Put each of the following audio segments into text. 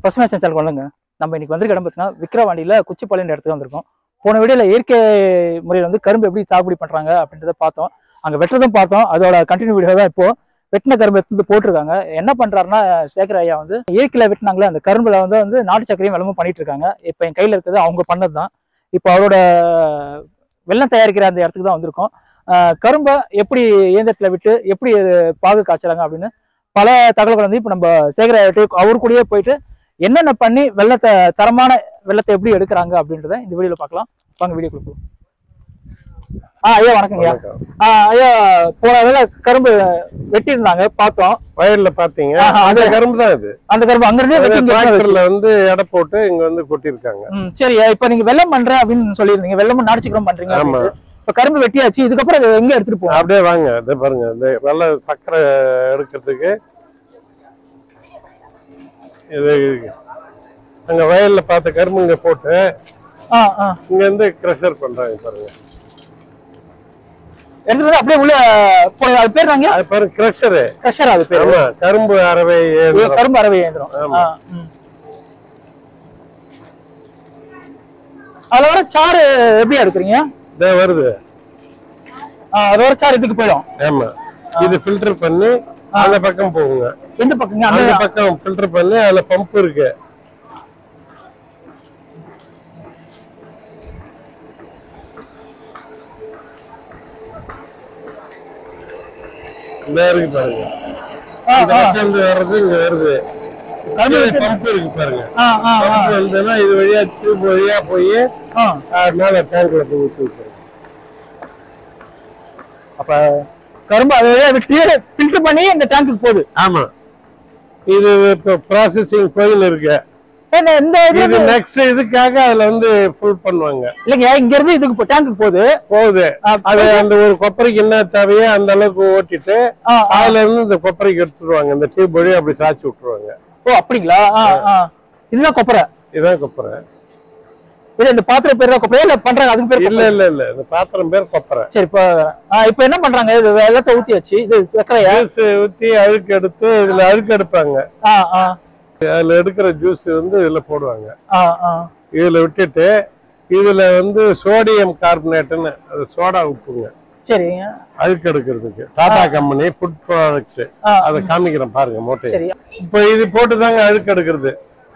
பசுமை சேனல் கொள்ளுங்க. நம்ம இன்னைக்கு வந்திருக்க இடம் பார்த்தீங்கன்னா விக்கிரவாண்டியில குச்சிப்பாளையம் இடத்துக்கு வந்திருக்கோம். போன வீடியோல இயற்கை முறையில் வந்து கரும்பு எப்படி சாகுபடி பண்றாங்க அப்படின்றத பார்த்தோம். அங்க வெட்டுறதும் பார்த்தோம். அதோட கண்டினியூ வீடியோ தான் இப்போ வெட்டின கரும்பு எடுத்து போட்டிருக்காங்க. என்ன பண்றாருன்னா சேகர் ஐயா வந்து இயற்கையில வெட்டினாங்களே அந்த கரும்புல வந்து நாட்டு சக்கரையும் வெள்ளமும் பண்ணிட்டு இருக்காங்க. இப்போ என் கையில இருக்கிறது அவங்க பண்ணது தான். இப்போ அவரோட வெள்ளம் தயாரிக்கிற அந்த இடத்துக்கு தான் வந்திருக்கோம். கரும்பை எப்படி இயந்திரத்துல விட்டு எப்படி பாகு காய்ச்சறாங்க அப்படின்னு பல தகவல்கள் வந்து இப்போ நம்ம சேகர் அவரு கூடயே போயிட்டு என்னென்ன பண்ணி வெள்ளத்தை தரமான வெள்ளத்தை எப்படி எடுக்கிறாங்க அப்படின்றத இந்த வீடியோல பார்க்கலாம். வாங்க வீடியோ கொடுப்போம். ஐயா வணக்கங்க. ஐயா போன வேலை கரும்பு வெட்டி இருந்தாங்க பார்த்தோம். வயல்ல பாத்தீங்க அந்த கரும்பு தான் இது. அந்த கரும்பு அங்கிருந்தே வந்து எடை போட்டு இங்க வந்து கொட்டிருக்காங்க. சரி, இப்ப நீங்க வெள்ளம் பண்றேன் அப்படின்னு சொல்லியிருந்தீங்க. வெள்ளமும் நாடிச்சுக்கிறோம் பண்றீங்க. ஆமா. இப்ப கரும்பு வெட்டியாச்சு. இதுக்கப்புறம் எங்க எடுத்துட்டு போவோம்? அப்படியே வாங்க. இதை பாருங்க, இந்த வெள்ள சக்கரை எடுக்கிறதுக்கு இது அங்க வயல்ல பார்த்த கரும்பு இங்க போட்டு இங்க இருந்து கிரஷர் பண்றாங்க பாருங்க. எடுத்து அப்படியே உள்ள அது பேர் நாங்க அது பாருங்க கிரஷர். கிரஷர் அது பேர். ஆமா, கரும்பு அரவை இயந்திரம். அதுல வர சாறு எப்படி எடுக்கிறீங்க? இதோ வருது. அது வர சாறு இதுக்கு போயிடும். ஆமா, இது ஃபில்டர் பண்ணி அந்த பக்கம் போகுங்க. எந்த பக்கங்க? அந்த பக்கம் ஃபில்டர் பண்ணி அதுல பம்ப் இருக்கு. இருக்கு பாருங்க. இந்த பக்கம் வர்றது இங்க வருது. பம்ப் இருக்கு பாருங்க. பம்ப் வந்ததுன்னா இது வழியா டியூப் வழியா போய் மேல டேங்க்ல போய் ஊற்றி விட்டுருங்க. அப்ப கரும்பு அதை விட்டு ஃபில்டர் பண்ணி இந்த டேங்க்குக்கு போகுது. ஆமா, இது இப்போ ப்ராசஸிங் கோயில் இருக்கு. இது நெக்ஸ்ட் இதுக்காக அதுல வந்து ஃபுல் பண்ணுவாங்க. இல்லங்க, இங்க இருந்து இதுக்கு டேங்க்குக்கு போகுது. அது அந்த ஒரு கொப்பரைக்கு என்ன தேவையோ அந்த அளவுக்கு ஓட்டிட்டு அதுல இருந்து இந்த கொப்பரைக்கு எடுத்துருவாங்க. இந்த டியூப் வழி அப்படி சாய்ச்சி விட்டுருவாங்க. ஓ அப்படிங்களா? இதுதான் கொப்பரை. இதுதான் கொப்பரை. இல்ல இந்த பாத்திரம் பேர் தான் கொப்பரை இல்ல பண்றாங்க அதுக்கு பேர்? இல்ல இந்த பாத்திரம் பேர் கொப்பரை. சரி, இப்ப என்ன பண்றாங்க? இது வெள்ளத்தை ஊத்தி வச்சு இது சக்கரையா ஊத்தி அழுக்கு எடுத்து இதுல அழுக்கு எடுப்பாங்க. அதுல எடுக்கிற ஜூஸ் வந்து இதுல போடுவாங்க. இதுல விட்டுட்டு இதுல வந்து சோடியம் கார்பனேட்னு அது சோடா உப்புங்க. சரிங்க. அழுக்கு எடுக்கிறதுக்கு டாடா கம்பெனி ஃபுட் ப்ராடக்ட் அதை காமிக்கிறேன் பாருங்க மூட்டை. இப்ப இது போட்டுதாங்க அழுக்கு எடுக்கிறது.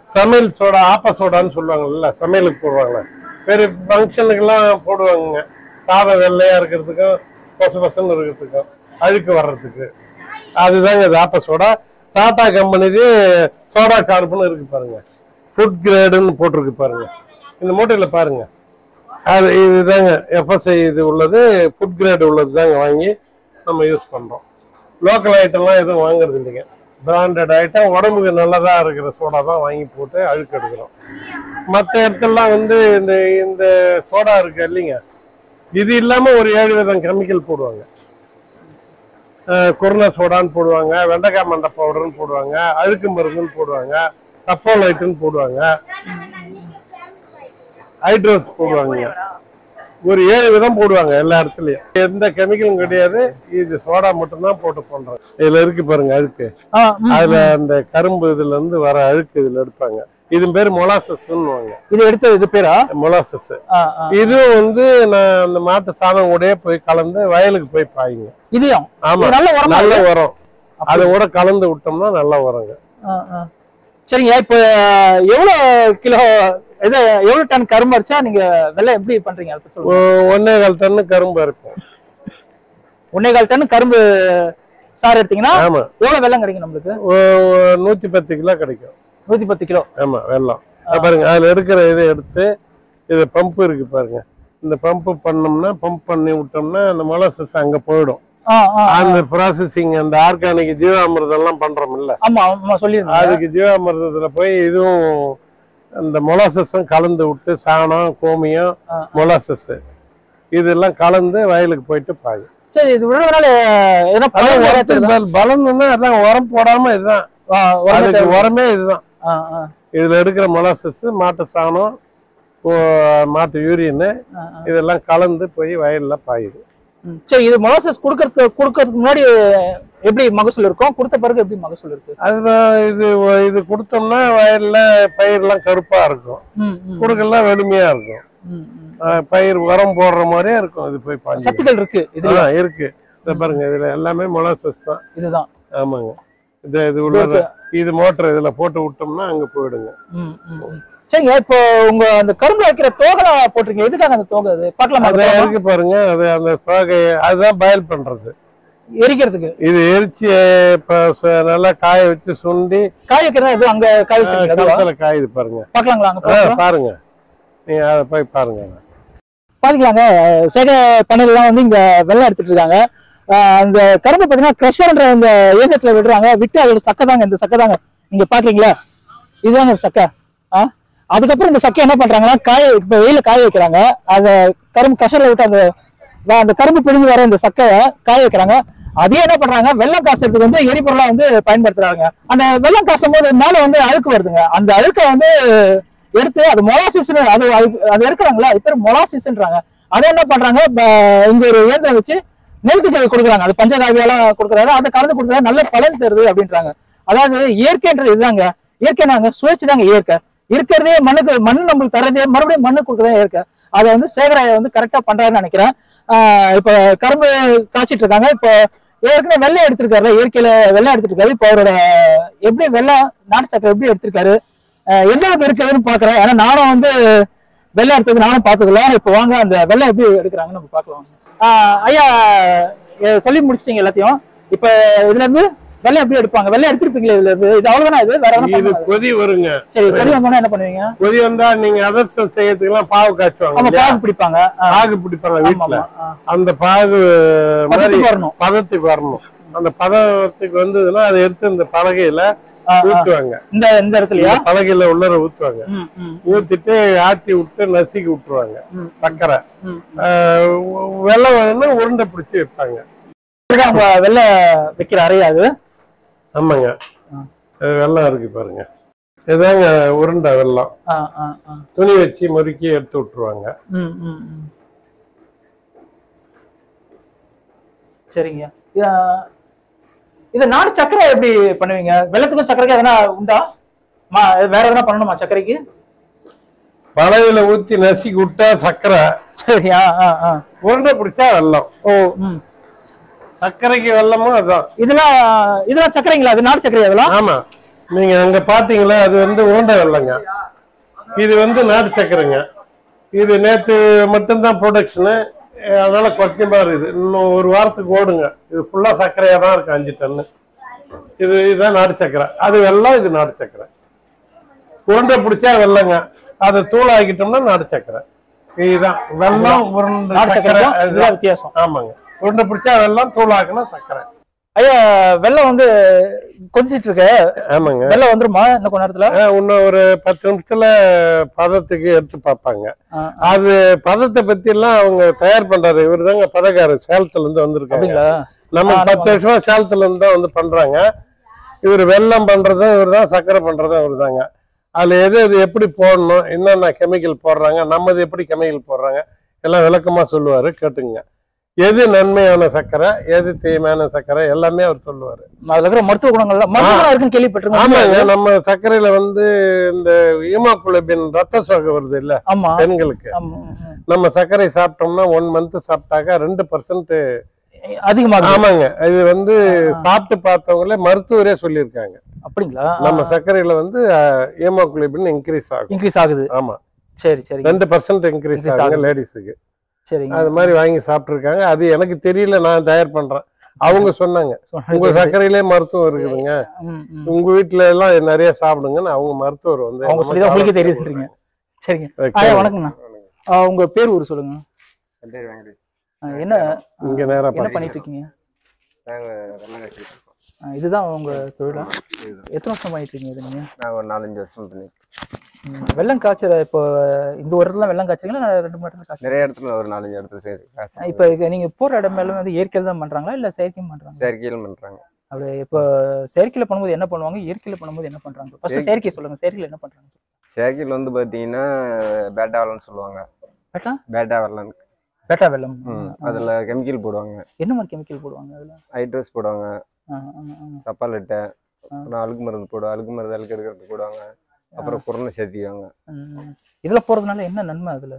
சமையல் சோடா, ஆப்ப சோடான்னு சொல்லுவாங்கல்ல, சமையலுக்கு போடுவாங்க. பெரிய ஃபங்க்ஷனுக்கு எல்லாம் போடுவாங்க. சாதம் வெள்ளையா இருக்கிறதுக்கும் பசு பசன்னு இருக்கிறதுக்கும் அழுக்கு வர்றதுக்கு அதுதாங்க இது ஆப்ப சோடா. டாடா கம்பெனிது சோடா கார்பன் இருக்கு பாருங்க. ஃபுட் கிரேடுன்னு போட்டிருக்கு பாருங்க இந்த மூட்டையில பாருங்க. அது இதுதாங்க எஃப்எஸ்ஐ இது உள்ளது, ஃபுட் கிரேடு உள்ளது தாங்க வாங்கி நம்ம யூஸ் பண்றோம். லோக்கல் ஐட்டம்லாம் எதுவும் வாங்குறது இல்லைங்க. பிராண்டட் ஐட்டம் உடம்புக்கு நல்லதா இருக்கிற சோடா தான் வாங்கி போட்டு அழுக்கு எடுக்கிறோம். மற்ற இடத்துலலாம் வந்து இந்த இந்த சோடா இருக்கு இல்லைங்க, இது இல்லாம ஒரு 7 விதம் கெமிக்கல் போடுவாங்க. கொரோனா சோடான்னு போடுவாங்க, வெண்டைக்காய் மண்டை பவுடர்னு போடுவாங்க, அழுக்கு மருந்துன்னு போடுவாங்க, சப்போலைட்டுன்னு போடுவாங்க, ஹைட்ரோஸ் போடுவாங்க. ஒரு 7 விதம் போடுவாங்க எல்லா இடத்துலயும். எந்த கெமிக்கலும் கிடையாது, இது சோடா மட்டும்தான் போட்டு பண்றாங்க. இதுல இருக்கு பாருங்க அழுக்கு. அதுல அந்த கரும்பு இதுல இருந்து வர அழுக்கு இதுல எடுப்பாங்க. இது பேரு மொலாசஸ்ன்னு. இது எடுத்தது இது பேரா மொலாசஸ். இது வந்து நான் அந்த மாட்டு சாதம் கூட போய் கலந்து வயலுக்கு போய் பாயுங்க. இதையும் ஆமா, நல்ல உரம். அதை கூட கலந்து விட்டோம்னா நல்லா வருங்க. சரிங்க. இப்ப எவ்வளவு கிலோ எவ்வளவு டன் கரும்பு அரைச்சா நீங்க வெள்ளம் எப்படி பண்றீங்க? 1.25 டன் கரும்பு அரைப்போம். 1.25 டன் கரும்பு சாறு எடுத்தீங்கன்னா எவ்வளவு வெள்ளம் கிடைக்கும் நம்மளுக்கு? 110 கிலோ கிடைக்கும். 110 கிலோ. ஆமா, வெள்ளம் பாருங்க. அதுல எடுக்கிற இதை எடுத்து இது பம்பு இருக்கு பாருங்க. இந்த பம்பு பண்ணோம்னா, பம்ப் பண்ணி விட்டோம்னா அந்த மொலாசஸ் அங்க போயிடும். அந்த ப்ராசஸிங் அந்த ஆர்கானிக் ஜீவாமிர்தம் எல்லாம் பண்றோம் இல்ல, அதுக்கு ஜீவாமிர்தத்துல போய் இதுவும் அந்த மொலாசஸும் கலந்து விட்டு சாணம், கோமியம், மொலாசஸ் இதெல்லாம் கலந்து வயலுக்கு போயிட்டு பாயும். சரி, இது பலன்னா அதான் உரம் போடாம இதுதான் உரமே. இதுதான் இதுல எடுக்கிற மொலாசஸ், மாட்டு சாணம், மாட்டு யூரியன் இதெல்லாம் கலந்து போய் வயல்ல பாயுது. சரி, இது மொலாசஸ் குடுக்கறதுக்கு முன்னாடி எப்படி மகசூல் இருக்கும், கொடுத்த பிறகு எப்படி மகசூல் இருக்கு? அதுதான் இது கொடுத்தோம்னா வயல்ல பயிரெல்லாம் கருப்பா இருக்கும், குடுக்கெல்லாம் வெளுமையா இருக்கும், பயிர் உரம் போடுற மாதிரியே இருக்கும். இது போய் சத்துக்கள் இருக்கு, இதெல்லாம் இருக்கு. இத பாருங்க, இதுல எல்லாமே மொலாசஸ் தான். இதுதான். ஆமாங்க. இது உள்ள இது மோட்டர் இதுல போட்டு விட்டோம்னா அங்க போயிடுங்க. சரிங்க, இப்போ உங்க அந்த கரும்புல வைக்கிற தோகை போட்டிருக்கீங்க, எதுக்காக அந்த தோகை? அது பார்க்கலாமா? அது இருக்கு பாருங்க, அது அந்த தோகையை அதுதான் பயல் பண்றது, எரிக்கிறதுக்கு. இது எரிச்சு நல்லா காய வச்சு சுண்டி காய வைக்கிறதா? இது அங்க காய வச்சிருக்கீங்க, காயுது பாருங்க. பார்க்கலாங்களா? அங்க பாருங்க, நீங்க அதை போய் பாருங்க. பாத்தீங்களாங்க, சேகை பண்ணலாம் வந்து இங்க வெள்ளம் எடுத்துட்டு இருக்காங்க. அந்த கரும்பு பாத்தீங்கன்னா கிரஷர்ன்ற இந்த இயந்திரத்துல விடுறாங்க, விட்டு அதோட சக்கை தாங்க, இந்த சக்கை தாங்க நீங்க பாக்குறீங்களா, இதுதாங்க சக்கை. அதுக்கப்புறம் இந்த சக்கை என்ன பண்றாங்கன்னா இப்ப வெயில காய வைக்கிறாங்க. அந்த கரும்பு கிரஷர்ல விட்டு அந்த கரும்பு பிடிஞ்சு வர இந்த சக்கையை காய வைக்கிறாங்க. அதே என்ன பண்றாங்க, வெள்ளம் காசுறதுக்கு வந்து எரிபொருளா வந்து பயன்படுத்துறாங்க. அந்த வெள்ளம் காசும் போது மேல வந்து அழுக்கு வருதுங்க, அந்த அழுக்கை வந்து எடுத்து அது மொலாசிஸ் அது எடுக்கிறாங்களா, இப்ப மொலாசிஸ்ன்றாங்க. அதை என்ன பண்றாங்க, இங்க ஒரு இயந்திரம் வச்சு நிலத்துக்கு கொடுக்குறாங்க, அது பஞ்சகாவியெல்லாம் கொடுக்குறாரு, அதை கலந்து கொடுக்குறாரு, நல்ல பலன் தருது அப்படின்றாங்க. அதாவது இயற்கைன்றது இதுதாங்க, இயற்கை நாங்க சுழற்சி தாங்க இயற்கை. இருக்கிறதே மண்ணுக்கு, மண் நம்மளுக்கு தரதே மறுபடியும் மண்ணு கொடுக்குறதே இயற்கை. அதை வந்து சேகராய வந்து கரெக்டா பண்றாருன்னு நினைக்கிறேன். இப்ப கரும்பு காய்ச்சிட்டு இருக்காங்க. இப்போ ஏற்கனவே வெள்ளம் எடுத்திருக்காரு, இயற்கையில வெள்ளம் எடுத்துருக்காரு. இப்போ அவரோட எப்படி வெள்ளம் நாட்டு சக்கரை எப்படி எடுத்திருக்காரு, எந்த அளவுக்கு இருக்குதுன்னு பாக்குறேன். ஏன்னா நானும் வந்து வெள்ளம் எடுத்தது நானும் பாத்துக்கல. இப்போ வாங்க அந்த வெள்ளம் எப்படி எடுக்கிறாங்கன்னு நம்ம பாக்கலாம். ஐயா சொல்லி முடிச்சிட்டீங்க எல்லாத்தையும். இப்ப இதுல இருந்து வெள்ளம் எப்படி எடுப்பாங்க? வெள்ளம் எடுத்திருப்பீங்களா இதுல இருந்து? இது அவ்வளவுதானா? இது வேற இது கொதி வருங்க. சரி, கொதி வந்தோம்னா என்ன பண்ணுவீங்க? கொதி வந்தா நீங்க அதர்சம் செய்யறதுக்கு எல்லாம் பாகு காய்ச்சுவாங்க. ஆமா, பாகு பிடிப்பாங்க. பாகு பிடிப்பாங்க வீட்டுல. அந்த பாகு மாதிரி பதத்துக்கு வரணும். அந்த பதத்துக்கு வந்ததுன்னா அதை எடுத்து இந்த பலகையில ஊத்துவாங்க. இந்த இடத்துலயா பலகையில உள்ளர ஊத்துவாங்க. ஊத்திட்டு ஆத்தி விட்டு நசுக்கி விட்டுருவாங்க. சர்க்கரை வெள்ளம் வேணும்னா உருண்டை பிடிச்சி வைப்பாங்க. வெள்ளை வைக்கிற அறையாது. ஆமாங்க, வெள்ளம் இருக்கு பாருங்க, இதுதாங்க உருண்டை வெள்ளம். துணி வச்சு முறுக்கி எடுத்து விட்டுருவாங்க. சரிங்க, இது நாடு சக்கரை எப்படி பண்ணுவீங்க? வெள்ளத்துக்கும் சக்கரைக்கு எதனா உண்டா? வேற எதனா பண்ணணுமா சக்கரைக்கு? பழவில ஊத்தி நசுக்கி விட்டா சக்கரை. சரியா? உருண்டை பிடிச்சா வெள்ளம். ஓ, சர்க்கரைக்கு வெள்ளமும் அதான். இதெல்லாம் சக்கரைங்களா? அது நாடு சக்கரை அதெல்லாம்? ஆமா, நீங்க அங்க பாத்தீங்களா, அது வந்து உருண்டை வெள்ளங்க. இது வந்து நாட்டு சக்கரைங்க. இது நேத்து மட்டும்தான் ப்ரொடக்ஷனு, அதனால கொஞ்சமா இருக்குது. இன்னும் ஒரு வாரத்துக்கு ஓடுங்க. இது ஃபுல்லா சர்க்கரையா தான் இருக்கு, 5 டன்னு. இதுதான் நாட்டு சக்கரை. அது வெள்ளம், இது நாட்டு சக்கரை. உருண்டை பிடிச்சா வெள்ளங்க, அதை தூள் ஆக்கிட்டோம்னா நாட்டு சக்கரை. இதுதான் வெள்ளம், உருண்டை சக்கரை, அதுதான் வித்தியாசம். ஆமாங்க, உருண்டை பிடிச்சா வெள்ளம், தூள் ஆக்குனா சக்கரை. ஐயா, வெள்ளம் வந்து கொதிச்சிட்டு இருக்கு. ஆமாங்க, வெள்ளம் வந்துருமா இன்னும் கொஞ்ச நேரத்துல? இன்னும் ஒரு 10 நிமிஷத்துல பதத்துக்கு எடுத்து பார்ப்பாங்க. அது பதத்தை பத்தி எல்லாம் அவங்க தயார் பண்றாரு. இவரு தாங்க பதக்காரர், சேலத்துல இருந்து வந்திருக்காங்க. நம்ம 10 வருஷமா சேலத்துல இருந்து தான் வந்து பண்றாங்க. இவர் வெள்ளம் பண்றதும் இவர் தான், சர்க்கரை பண்றதும் இவர் தாங்க. அதுல எது எப்படி போடணும், என்னென்ன கெமிக்கல் போடுறாங்க, நம்மது எப்படி கெமிக்கல் போடுறாங்க எல்லாம் விளக்கமா சொல்லுவாரு, கேட்டுங்க. எது நன்மையான சக்கரை, எது தீமையான சக்கரை எல்லாமே அவர் சொல்லுவாரு. அதுல இருக்கிற மருத்துவ குணங்கள் இருக்குன்னு கேள்விப்பட்டிருக்கோம். ஆமாங்க, நம்ம சர்க்கரையில வந்து இந்த ஹீமோகுளோபின் ரத்த சோகை வருது இல்ல பெண்களுக்கு, நம்ம சர்க்கரை சாப்பிட்டோம்னா 1 மந்த் சாப்பிட்டாக்க 2% அதிகமாக. ஆமாங்க, இது வந்து சாப்பிட்டு பார்த்தவங்களே மருத்துவரே சொல்லியிருக்காங்க. அப்படிங்களா? நம்ம சர்க்கரையில வந்து ஹீமோகுளோபின் இன்க்ரீஸ் ஆகுது. ஆமா, சரி சரி, 2% இன்க்ரீஸ் ஆகுங்க லேடிஸுக்கு. சரிங்க, அது மாதிரி வாங்கி சாப்பிட்டுருக்காங்க. அது எனக்கு தெரியல, நான் தயார் பண்றேன். அவங்க சொன்னாங்க, உங்க சர்க்கரையிலே மருத்துவம் இருக்குதுங்க, உங்க வீட்டுல எல்லாம் நிறைய சாப்பிடுங்கன்னு அவங்க மருத்துவர் வந்து உங்களுக்கு தெரியுதுன்றீங்க. சரிங்க, வணக்கம்ண்ணா. உங்க பேர் ஊர் சொல்லுங்க. என்ன இங்க நேரா என்ன பண்ணிட்டு இருக்கீங்க? இதுதான் உங்க தொழிலா? எத்தனை வருஷம் பண்ணிட்டு இருக்கீங்க இது? நீங்க? நான் ஒரு 4-5 வருஷம் பண்ணிருக்கேன். வெள்ளம் காய்ச்சற இப்போ இந்த வருஷத்துல வெள்ளம் காய்ச்சறீங்களா? 2 மணி நேரத்துல காய்ச்சறீங்க? நிறைய இடத்துல ஒரு 4-5 இடத்துல சரி. இப்போ நீங்க போற இடம் எல்லாம் வந்து இயற்கையில தான் பண்றாங்களா இல்ல செயற்கையில பண்றாங்க? செயற்கையில பண்றாங்க. அப்படி இப்போ செயற்கையில பண்ணும்போது என்ன பண்ணுவாங்க, இயற்கையில பண்ணும்போது என்ன பண்றாங்க? ஃபர்ஸ்ட் செயற்கை சொல்லுங்க, செயற்கையில என்ன பண்றாங்க? செயற்கையில வந்து பாத்தீங்கன்னா பேட்டா வெள்ளம்னு சொல்லுவாங்க. பேட்டா வெள்ளம். பெட்டா வெல்லம். அதுல கெமிக்கல் போடுவாங்க. என்ன மாதிரி கெமிக்கல் போடுவாங்க அதுல? ஹைட்ரோஸ் போடுவாங்க, சப்பாலெட்டை, அழுக்கு மருந்து போடுவாங்க, அழுக்கு மருந்து அழுக்கு எடுக்கிறது போடுவாங்க, அப்புறம் குரணை சேர்த்திக்குவாங்க. இதுல போறதுனால என்ன நன்மை அதுல?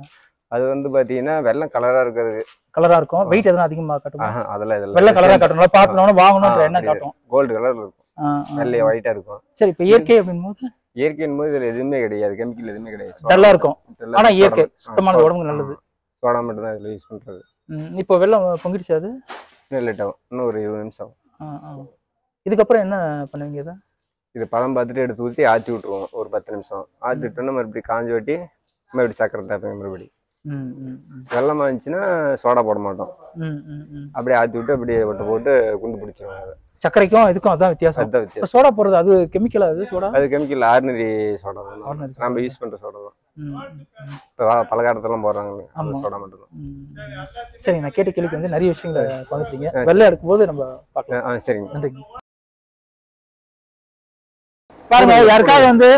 அது வந்து பாத்தீங்கன்னா வெள்ளம் கலரா இருக்கிறது. கலரா இருக்கும். வெயிட் எதுவும் அதிகமா காட்டுமா? அதெல்லாம் இதெல்லாம் வெள்ளை கலரா காட்டணும். பார்த்தோம்னா வாங்கணும்ன்ற எண்ணம் காட்டும். கோல்டு கலர்ல இருக்கும், வெள்ளை ஒயிட்டா இருக்கும். சரி, இப்ப இயற்கை அப்படிங்கும்போது இயற்கையின் போது இதுல எதுவுமே கிடையாது, கெமிக்கல் எதுவுமே கிடையாது. நல்லா இருக்கும். ஆனா இயற்கை சுத்தமான உடம்புக்கு நல்லது. சோடா மட்டும் தான் இதுல யூஸ் பண்றது. இப்போ வெள்ளம் பொங்கிடுச்சு அது? இன்னும் லேட் ஆகும், இன்னும் ஒரு 20 நிமிஷம் ஆகும். இதுக்கப்புறம் என்ன பண்ணுவீங்க இதை? இது பழம் பார்த்துட்டு எடுத்து ஊற்றி ஆச்சி விட்டுருவோம் ஒரு 10 நிமிஷம். ஆச்சி விட்டோன்னா மறுபடியும் காஞ்சி வெட்டி மறுபடியும் சக்கரை தாப்பேங்க. மறுபடியும் வெள்ளமா இருந்துச்சுன்னா சோடா போட மாட்டோம், அப்படியே ஆச்சி விட்டு அப்படியே ஒட்டு போட்டு குண்டு பிடிச்சிருவோம். அதை சக்கரைக்கும் இதுக்கும் அதான் வித்தியாசம். அதான் வித்தியாசம். சோடா போடுறது அது கெமிக்கல், அது சோடா அது கெமிக்கல் ஆர்டினரி சோடா தான், நம்ம யூஸ் பண்ற சோடா தான். இப்போ பலகாரத்தெல்லாம் போடுறாங்க அந்த சோடா மட்டும் தான். சரி, நான் கேட்ட கேள்விக்கு வந்து நிறைய விஷயங்களை பார்த்துட்டீங்க. வெள்ளை எடுக்கும்போது நம்ம பார்க்கலாம். சரிங்க, நன்றிங்க. பாருங்க, யாருக்காவது வந்து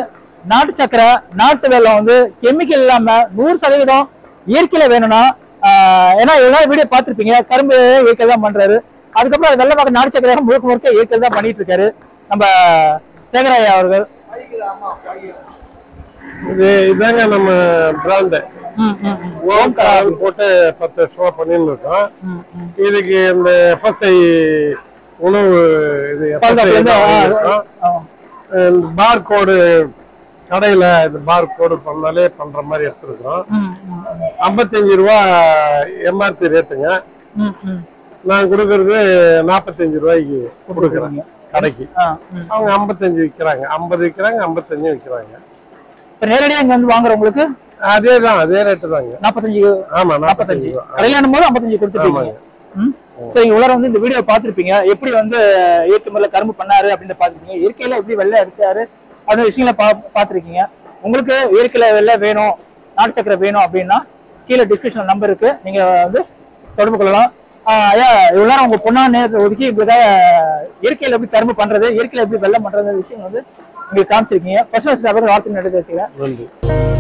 நாட்டு சக்கரை நாட்டு வெல்லம் வந்து கெமிக்கல் இல்லாம 100% இயற்கையில வேணும்னா, ஏன்னா எல்லாரும் வீடியோ பார்த்துருப்பீங்க, கரும்பு இயற்கை தான் பண்றாரு. அதுக்கப்புறம் அது வெள்ளமாக நாட்டு சக்கரை முழுக்க முழுக்க இயற்கை தான் பண்ணிட்டு இருக்காரு நம்ம சேகராயா அவர்கள். இதாங்க நம்ம பிராண்ட் ஓம்கார் போட்டு 10 வருஷமா பண்ணிட்டு இருக்கோம். இதுக்கு இந்த FSI உணவு இது பார் கோடு கடையில இந்த பார் கோடு பண்ணாலே பண்ற மாதிரி எடுத்துருக்கோம். 55 ரூபா MRP ரேட்டுங்க. நான் கொடுக்கறது 45 ரூபாய்க்கு கொடுக்குறேன் கடைக்கு. அவங்க 55 விற்கிறாங்க, 50 விற்கிறாங்க, 55 விற்கிறாங்க. இப்ப நேரடியா இங்க வந்து வாங்குறவங்களுக்கு அதேதான், அதே ரேட்டு தாங்க. 45. ஆமா, 45 கடையில போது 55 கொடுத்துருக்கீங்க. சரி, உலக வந்து இந்த வீடியோ பார்த்துருப்பீங்க, எப்படி வந்து இயற்கை முறையில் கரும்பு பண்ணாரு அப்படின்னு பார்த்துருப்பீங்க. இயற்கையில எப்படி வெள்ளை எடுத்தாரு அந்த விஷயங்களை பார்த்துருக்கீங்க. உங்களுக்கு இயற்கையில வெள்ளை வேணும், நாட்டு சக்கரை வேணும் அப்படின்னா கீழே டிஸ்கிரிப்ஷன் நம்பர் இருக்கு, நீங்க வந்து தொடர்பு கொள்ளலாம். ஐயா, இவ்வளவு நேரம் உங்க பொண்ணான நேரத்தை ஒதுக்கி இப்படிதான் இயற்கையில எப்படி கரும்பு பண்றது, இயற்கையில எப்படி வெள்ளம் பண்றது விஷயம் வந்து உங்களுக்கு காமிச்சிருக்கீங்க. பசுமை சாப்பிட வார்த்தை நடத்தி வச்சுக்கிறேன்.